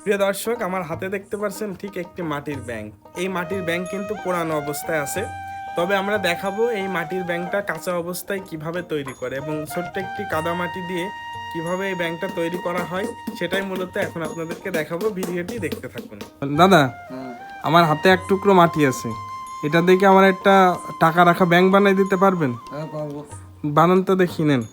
প্রিয় দর্শক, আমার হাতে দেখতে পাচ্ছেন ঠিক একটি মাটির ব্যাংক। এই মাটির ব্যাংক কিন্তু পুরানো অবস্থায় আছে, তবে আমরা দেখাবো এই মাটির ব্যাংকটা কাঁচা অবস্থায় কিভাবে তৈরি করে এবং ছোট্ট একটি কাদামাটি দিয়ে কিভাবে এই ব্যাংকটা তৈরি করা হয় সেটাই মূলত এখন আপনাদেরকে দেখাবো। ভিডিওটি দেখতে থাকুন। দাদা, আমার হাতে এক টুকরো মাটি আছে, এটা দেখে আমার একটা টাকা রাখা ব্যাংক বানাই দিতে পারবেন? হ্যাঁ পারবো। বানান তো দেখি, নেন।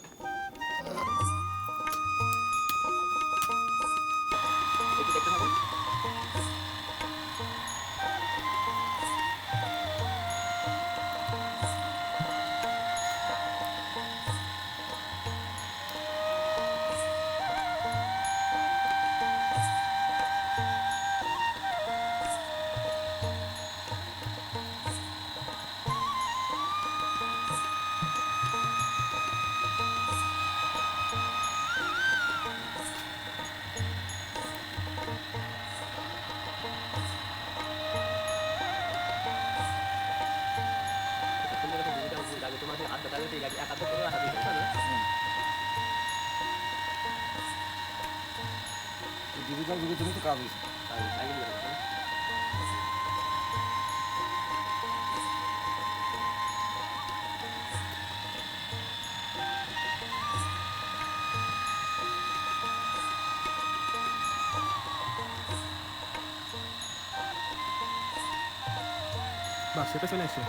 ডিজিটাল যুগের জন্য তো কাজ হয়েছে। বাস, সেটা চলে আসো।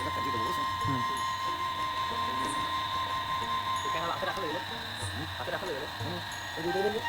এটা কাটিয়ে দেবো, বুঝছেন? হাতে রাখা হয়ে গেল। এই দুটো দেবো।